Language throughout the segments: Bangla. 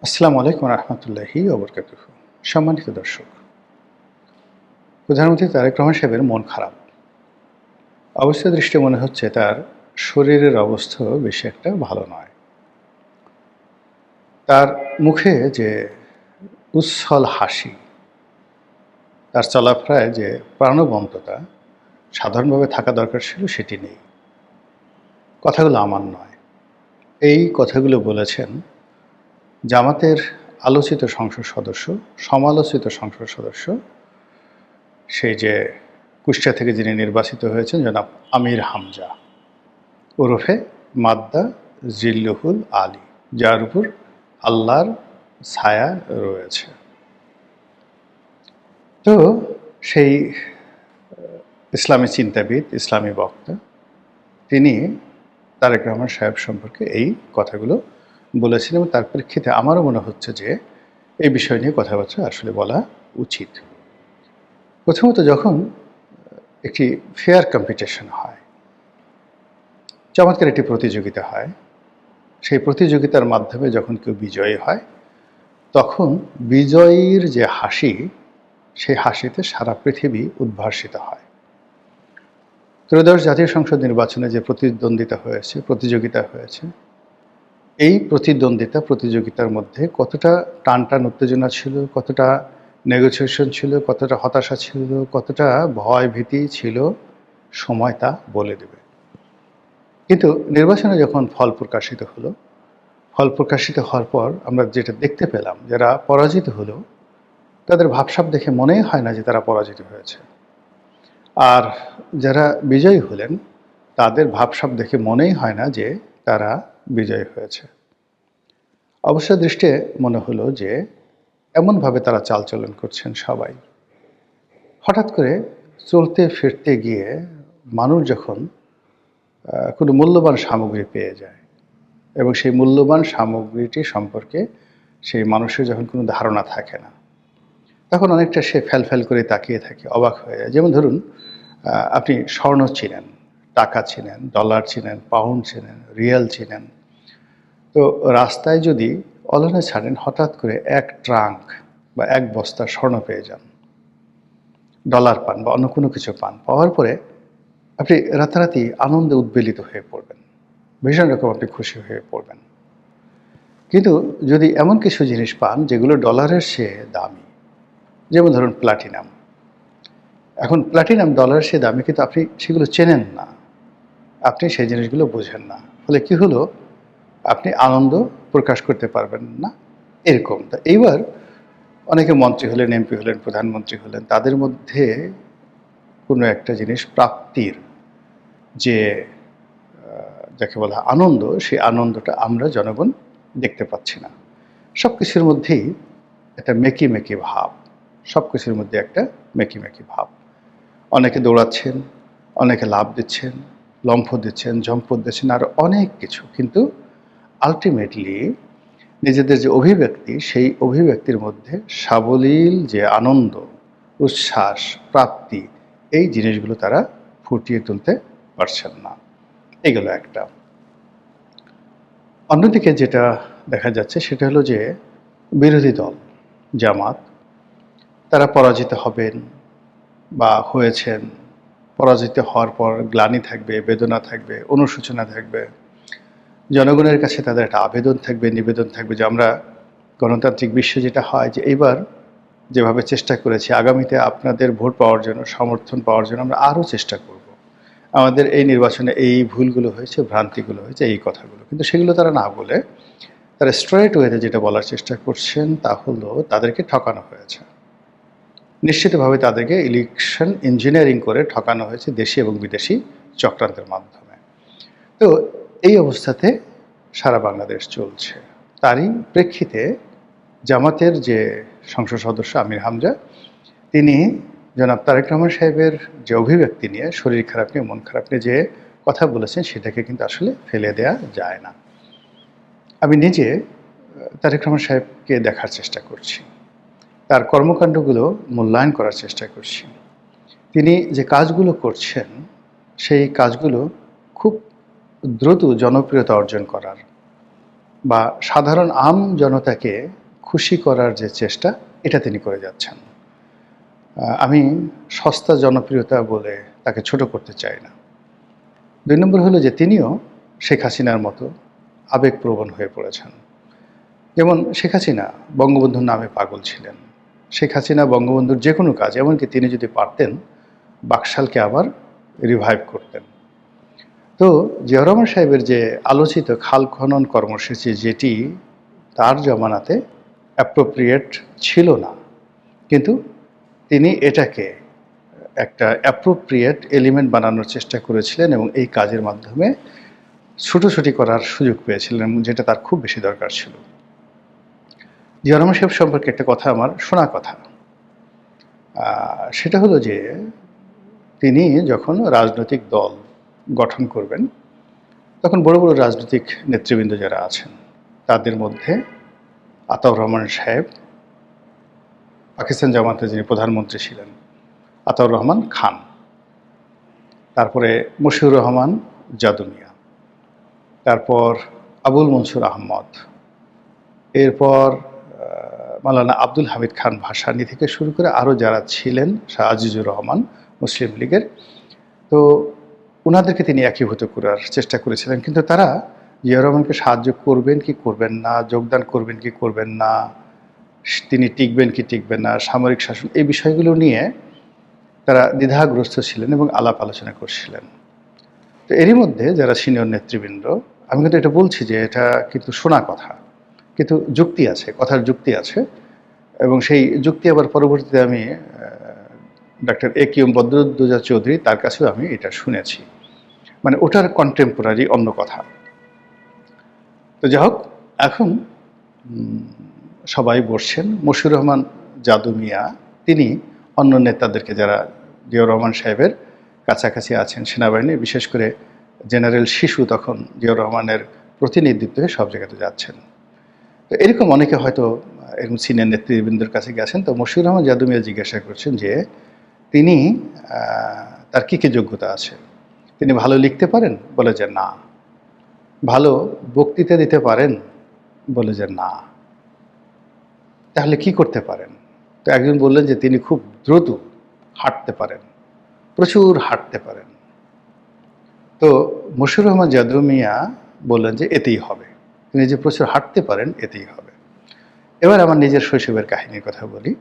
আসসালামু আলাইকুম রহমতুল্লাহি ওবরকাতুহু। সম্মানিত দর্শক, প্রধানমন্ত্রী তারেক রহমান সাহেবের মন খারাপ। অবস্থা দৃষ্টে মনে হচ্ছে তার শরীরের অবস্থাও বেশি একটা ভালো নয়। তার মুখে যে উচ্ছল হাসি, তার চলাফেরায় যে প্রাণবন্ততা সাধারণভাবে থাকা দরকার ছিল সেটি নেই। কথাগুলো আমার নয়, এই কথাগুলো বলেছেন জামাতের আলোচিত সংসদ সদস্য, সমালোচিত সংসদ সদস্য, সেই যে কুষ্টিয়া থেকে যিনি নির্বাচিত হয়েছেন জনাব আমির হামজা ওরফে মাদ্দা জিল্লুহুল আলী, যার উপর আল্লাহর ছায়া রয়েছে। তো সেই ইসলামী চিন্তাবিদ, ইসলামী বক্তা, তিনি তারেক রহমান সাহেব সম্পর্কে এই কথাগুলো বলেছেন এবং তার প্রেক্ষিতে আমারও মনে হচ্ছে যে এই বিষয় নিয়ে কথাবার্তা আসলে বলা উচিত। প্রথমত, যখন একটি ফেয়ার কম্পিটিশন হয়, চমৎকার একটি প্রতিযোগিতা হয়, সেই প্রতিযোগিতার মাধ্যমে যখন কেউ বিজয়ী হয়, তখন বিজয়ীর যে হাসি, সেই হাসিতে সারা পৃথিবী উদ্ভাসিত হয়। ত্রয়োদশ জাতীয় সংসদ নির্বাচনে যে প্রতিযোগিতা হয়েছে, এই প্রতিযোগিতার মধ্যে কতটা টানটান উত্তেজনা ছিল, কতটা নেগোসিয়েশন ছিল, কতটা হতাশা ছিল, কতটা ভয় ভীতি ছিল, সময় তা বলে দেবে। কিন্তু নির্বাচনে যখন ফল প্রকাশিত হওয়ার পর আমরা যেটা দেখতে পেলাম, যারা পরাজিত হলো তাদের ভাবসাব দেখে মনেই হয় না যে তারা পরাজিত হয়েছে, আর যারা বিজয়ী হলেন তাদের ভাবসাব দেখে মনেই হয় না যে তারা বিজয়ী হয়েছে। অবশ্য দৃষ্টে মনে হলো যে এমনভাবে তারা চালচলন করছেন সবাই। হঠাৎ করে চলতে ফিরতে গিয়ে মানুষ যখন কোনো মূল্যবান সামগ্রী পেয়ে যায় এবং সেই মূল্যবান সামগ্রীটি সম্পর্কে সেই মানুষের যখন কোনো ধারণা থাকে না, তখন অনেকটা সে ফ্যাল করে তাকিয়ে থাকে, অবাক হয়ে যায়। যেমন ধরুন, আপনি স্বর্ণ চিনেন, টাকা চিনেন, ডলার চিনেন, পাউন্ড চিনেন, রিয়াল চিনেন। তো রাস্তায় যদি অলনে ছাড়েন, হঠাৎ করে এক ট্রাঙ্ক বা এক বস্তা স্বর্ণ পেয়ে যান, ডলার পান বা অন্য কোনো কিছু পান, পাওয়ার পরে আপনি রাতারাতি আনন্দে উদ্বেলিত হয়ে পড়বেন, ভীষণ রকম আপনি খুশি হয়ে পড়বেন। কিন্তু যদি এমন কিছু জিনিস পান যেগুলো ডলারের চেয়ে দামি, যেমন ধরুন প্লাটিনাম, এখন প্লাটিনাম ডলারের চেয়ে দামি, কিন্তু আপনি সেগুলো চেনেন না, আপনি সেই জিনিসগুলো বোঝেন না, ফলে কি হলো, আপনি আনন্দ প্রকাশ করতে পারবেন না, এরকম। তা এইবার অনেকে মন্ত্রী হলেন, এমপি হলেন, প্রধানমন্ত্রী হলেন, তাদের মধ্যে কোনো একটা জিনিস প্রাপ্তির যে যাকে বলা আনন্দ, সেই আনন্দটা আমরা জনগণ দেখতে পাচ্ছি না। সব কিছুর মধ্যেই একটা মেকি ভাব, সব কিছুর মধ্যে একটা মেকি ভাব। অনেকে দৌড়াচ্ছেন, অনেকে লাভ দিচ্ছেন, লম্ফ দিচ্ছেন, ঝম্পট দিচ্ছেন, আর অনেক কিছু, কিন্তু আলটিমেটলি নিজেদের যে অভিব্যক্তি, সেই অভিব্যক্তির মধ্যে সাবলীল যে আনন্দ, উচ্ছ্বাস, প্রাপ্তি, এই জিনিসগুলো তারা ফুটিয়ে তুলতে পারছেন না। এগুলো একটা। অন্যদিকে যেটা দেখা যাচ্ছে সেটা হলো যে বিরোধী দল জামাত, তারা পরাজিত হবেন বা হয়েছেন। পরাজিত হওয়ার পর গ্লানি থাকবে, বেদনা থাকবে, অনুশোচনা থাকবে। জনগণের কাছে তাদের একটা আবেদন থাকবে, নিবেদন থাকবে যে আমরা গণতান্ত্রিক বিশ্বে যেটা হয় যে এইবার যেভাবে চেষ্টা করেছি, আগামীতে আপনাদের ভোট পাওয়ার জন্য, সমর্থন পাওয়ার জন্য আমরা আরও চেষ্টা করব। আমাদের এই নির্বাচনে এই ভুলগুলো হয়েছে, ভ্রান্তিগুলো হয়েছে, এই কথাগুলো, কিন্তু সেগুলো তারা না বলে তারা স্ট্রেট ওয়েতে যেটা বলার চেষ্টা করছেন তা হলো তাদেরকে ঠকানো হয়েছে। নিশ্চিতভাবে তাদেরকে ইলেকশন ইঞ্জিনিয়ারিং করে ঠকানো হয়েছে দেশি এবং বিদেশি চক্রান্তের মাধ্যমে। তো এই অবস্থাতে সারা বাংলাদেশ চলছে। তারই প্রেক্ষিতে জামাতের যে সংসদ সদস্য আমির হামজা, তিনি জনাব তারেক রহমান সাহেবের যে অভিব্যক্তি নিয়ে, শরীর খারাপ নিয়ে, মন খারাপ নিয়ে যে কথা বলেছেন, সেটাকে কিন্তু আসলে ফেলে দেয়া যায় না। আমি নিজে তারেক রহমান সাহেবকে দেখার চেষ্টা করছি, তার কর্মকাণ্ডগুলো মূল্যায়ন করার চেষ্টা করছি। তিনি যে কাজগুলো করছেন, সেই কাজগুলো খুব দ্রুত জনপ্রিয়তা অর্জন করার, বা সাধারণ জনতাকে খুশি করার যে চেষ্টা, এটা তিনি করে যাচ্ছেন। আমি সস্তা জনপ্রিয়তা বলে তাকে ছোট করতে চাই না। ২ নম্বর হলো যে তিনিও শেখ হাসিনার মতো আবেগপ্রবণ হয়ে পড়েছেন। যেমন শেখ হাসিনা বঙ্গবন্ধুর নামে পাগল ছিলেন। শেখ হাসিনা বঙ্গবন্ধুর যে কোনো কাজ, এমনকি তিনি যদি পারতেন বাকশালকে আবার রিভাইভ করতেন। তো জিয়াউর রহমান সাহেবের যে আলোচিত খাল খনন কর্মসূচি, যেটি তার জমানাতে অ্যাপ্রোপ্রিয়েট ছিল না, কিন্তু তিনি এটাকে একটা অ্যাপ্রোপ্রিয়েট এলিমেন্ট বানানোর চেষ্টা করেছিলেন এবং এই কাজের মাধ্যমে ছুটোছুটি করার সুযোগ পেয়েছিলেন, যেটা তার খুব বেশি দরকার ছিল। জিয়াউর রহমান সাহেব সম্পর্কে একটা কথা আমার শোনা কথা, সেটা হলো যে তিনি যখন রাজনৈতিক দল গঠন করবেন, তখন বড় বড় রাজনৈতিক নেতৃবৃন্দ যারা আছেন তাদের মধ্যে আতাউর রহমান সাহেব, পাকিস্তান জামাতে যিনি প্রধানমন্ত্রী ছিলেন আতাউর রহমান খান, তারপরে মশিউর রহমান যাদু মিয়া, তারপর আবুল মনসুর আহমদ, এরপর মাওলানা আব্দুল হামিদ খান ভাসানী থেকে শুরু করে আরও যারা ছিলেন, শাহ আজিজুর রহমান মুসলিম লীগের, তো ওনাদেরকে তিনি একীভূত করার চেষ্টা করেছিলেন। কিন্তু তারা জিয়াউর রহমানকে সাহায্য করবেন কি করবেন না, যোগদান করবেন কি করবেন না, তিনি টিকবেন কি টিকবেন না, সামরিক শাসন, এই বিষয়গুলো নিয়ে তারা দ্বিধাগ্রস্ত ছিলেন এবং আলাপ আলোচনা করছিলেন। তো এরই মধ্যে যারা সিনিয়র নেতৃবৃন্দ, আমি কিন্তু এটা বলছি যে এটা কিন্তু শোনা কথা, কিন্তু যুক্তি আছে, কথার যুক্তি আছে, এবং সেই যুক্তি আবার পরবর্তীতে আমি ডক্টর এ.কে.এম. বদরুদ্দোজা চৌধুরী, তার কাছেও আমি এটা শুনেছি, মানে ওটার কন্টেম্পোরারি অন্য কথা। তো যাই হোক, এখন সবাই বসছেন। মশিউর রহমান যাদু মিয়া তিনি অন্য নেতাদেরকে, যারা জিয়াউর রহমান সাহেবের কাছাকাছি আছেন সেনাবাহিনী, বিশেষ করে জেনারেল শিশু তখন জিয়াউর রহমানের প্রতিনিধিত্বে সব জায়গাতে যাচ্ছেন। তো এরকম অনেকে হয়তো এরকম সিনিয়র নেতৃবৃন্দের কাছে গেছেন। তো মশিউর রহমান যাদু মিয়া জিজ্ঞাসা করছেন যে তিনি তার কী কী যোগ্যতা আছে। তিনি ভালো লিখতে পারেন? বলে যে না। ভালো বক্তৃতা দিতে পারেন? বলে যে না। তাহলে কি করতে পারেন? তো একজন বললেন যে তিনি খুব দ্রুত হাঁটতে পারেন, প্রচুর হাঁটতে পারেন। তো মশিউর রহমান যাদু মিয়া বললেন যে এতেই হবে, তিনি যে প্রচুর হাঁটতে পারেন এতেই হবে। এবার আমার নিজের শৈশবের কাহিনীর কথা বলি।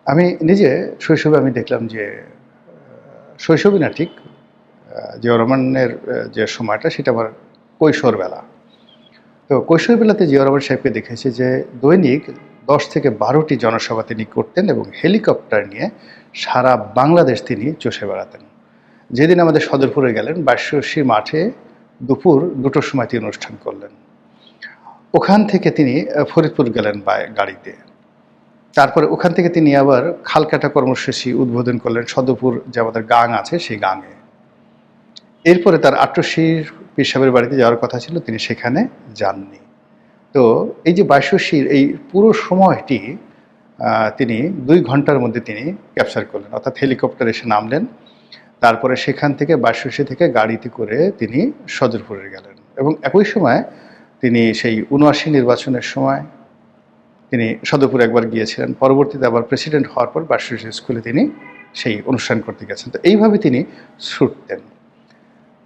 আমি নিজে শৈশবে আমি দেখলাম যে, শৈশবই না ঠিক, জিয়াউর রহমানের যে সময়টা সেটা আমার কৈশোরবেলা। তো কৈশোরবেলাতে জিয়াউর রহমান সাহেবকে দেখেছি যে দৈনিক 10 থেকে 12টি জনসভা তিনি করতেন এবং হেলিকপ্টার নিয়ে সারা বাংলাদেশ তিনি চষে বেড়াতেন। যেদিন আমাদের সদরপুরে গেলেন, 22শী মাঠে দুপুর 2টোর সময় তিনি অনুষ্ঠান করলেন। ওখান থেকে তিনি ফরিদপুর গেলেন গাড়িতে। তারপরে ওখান থেকে তিনি আবার খালকাটা কর্মসূচি উদ্বোধন করলেন সদরপুর, যে আমাদের গাং আছে সেই গাঙে। এরপরে তার আট্টশীর পীর সাহেবের বাড়িতে যাওয়ার কথা ছিল, তিনি সেখানে যাননি। তো এই যে 22শীর এই পুরো সময়টি তিনি 2 ঘন্টার মধ্যে তিনি ক্যাপচার করলেন, অর্থাৎ হেলিকপ্টার এসে নামলেন। তারপরে সেখান থেকে 22শী থেকে গাড়িতে করে তিনি সদরপুরে গেলেন এবং একই সময় তিনি সেই ৭৯ নির্বাচনের সময় তিনি সদরপুরে একবার গিয়েছিলেন। পরবর্তীতে আবার প্রেসিডেন্ট হওয়ার পর 22শী স্কুলে তিনি সেই অনুষ্ঠান করতে গেছেন। তো এইভাবে তিনি ছুটতেন।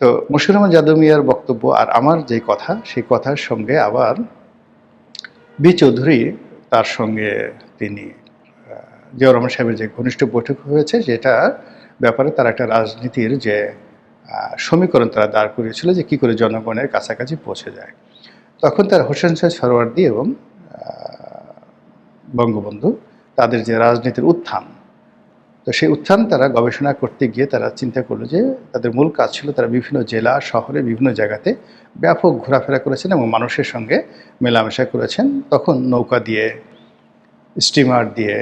তো মশিউর রহমান যাদু মিয়ার বক্তব্য আর আমার যে কথা, সেই কথার সঙ্গে আবার বি চৌধুরী, তার সঙ্গে তিনি জিয়াউর রহমান সাহেবের যে ঘনিষ্ঠ বৈঠক হয়েছে, যেটার ব্যাপারে তারা একটা রাজনীতির যে সমীকরণ তারা দাঁড় করিয়েছিল যে কী করে জনগণের কাছাকাছি পৌঁছে যায়। তখন তার হোসেন শাহ সরওয়ার্দী এবং বঙ্গবন্ধু, তাদের যে রাজনীতির উত্থান, তো সেই উত্থান তারা গবেষণা করতে গিয়ে তারা চিন্তা করলো যে তাদের মূল কাজ ছিল তারা বিভিন্ন জেলা শহরে বিভিন্ন জায়গাতে ব্যাপক ঘোরাফেরা করেছেন এবং মানুষের সঙ্গে মেলামেশা করেছেন। তখন নৌকা দিয়ে, স্টিমার দিয়ে,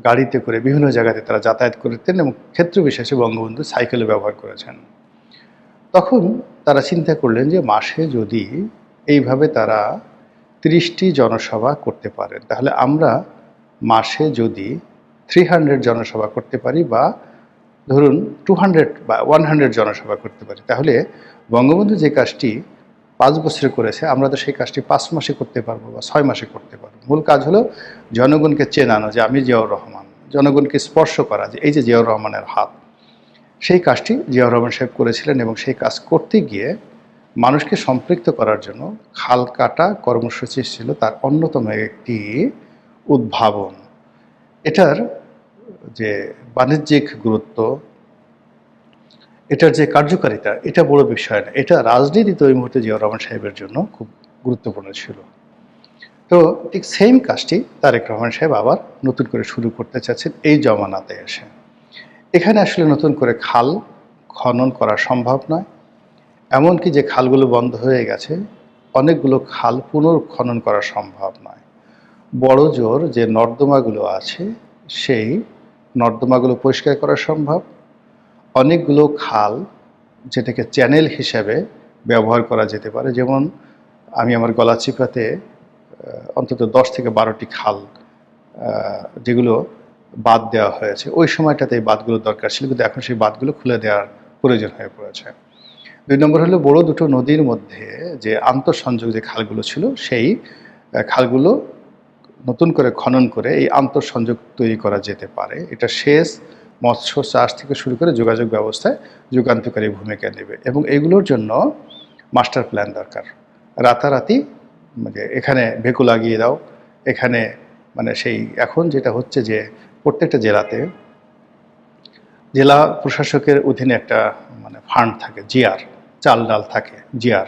গাড়িতে করে বিভিন্ন জায়গাতে তারা যাতায়াত করতেন এবং ক্ষেত্র বিশেষে বঙ্গবন্ধু সাইকেলে ব্যবহার করেছেন। তখন তারা চিন্তা করলেন যে মাসে যদি এইভাবে তারা 30টি জনসভা করতে পারেন, তাহলে আমরা মাসে যদি 300 জনসভা করতে পারি বা ধরুন 200 বা 100 জনসভা করতে পারি, তাহলে বঙ্গবন্ধু যে কাজটি 5 বছরে করেছে, আমরা তো সেই কাজটি 5 মাসে করতে পারবো বা 6 মাসে করতে পারবো। মূল কাজ হলো জনগণকে চেনানো যে আমি জিয়াউর রহমান, জনগণকে স্পর্শ করা যে এই যে জিয়াউর রহমানের হাত। সেই কাজটি জিয়াউর রহমান সাহেব করেছিলেন এবং সেই কাজ করতে গিয়ে মানুষকে সম্পৃক্ত করার জন্য খাল কাটা কর্মসূচি ছিল তার অন্যতম একটি উদ্ভাবন। এটার যে বাণিজ্যিক গুরুত্ব, এটার যে কার্যকারিতা, এটা বড় বিষয় না, এটা রাজনীতিতে ওই মুহূর্তে জিয়াউর রহমান সাহেবের জন্য খুব গুরুত্বপূর্ণ ছিল। তো ঠিক সেম কাজটি তারেক রহমান সাহেব আবার নতুন করে শুরু করতে চাচ্ছেন এই জমানাতে এসে। এখানে আসলে নতুন করে খাল খনন করা সম্ভব নয়, এমনকি যে খালগুলো বন্ধ হয়ে গেছে অনেকগুলো খাল পুনর্খনন করা সম্ভব নয়। বড় জোর যে নর্দমাগুলো আছে সেই নর্দমাগুলো পরিষ্কার করা সম্ভব। অনেকগুলো খাল যেটাকে চ্যানেল হিসাবে ব্যবহার করা যেতে পারে, যেমন আমি আমার গলাচিপাতে অন্তত 10 থেকে 12টি খাল যেগুলো বাঁধ দেওয়া হয়েছে, ওই সময়টাতে এই বাঁধগুলো দরকার ছিল, কিন্তু এখন সেই বাঁধগুলো খুলে দেওয়ার প্রয়োজন হয়ে পড়েছে। 2 নম্বর হলো বড় দুটো নদীর মধ্যে যে আন্তঃসংযোগ যে খালগুলো ছিল সেই খালগুলো নতুন করে খনন করে এই আন্তঃসংযোগ তৈরি করা যেতে পারে। এটা সেচ, মৎস্য চাষ থেকে শুরু করে যোগাযোগ ব্যবস্থায় যুগান্তকারী ভূমিকা নেবে এবং এগুলোর জন্য মাস্টার প্ল্যান দরকার। রাতারাতি মানে এখানে ভেকু লাগিয়ে দাও, এখানে মানে সেই এখন যেটা হচ্ছে যে প্রত্যেকটা জেলাতে জেলা প্রশাসকের অধীনে একটা মানে ফান্ড থাকে, জিআর, চাল ডাল থাকে জিআর।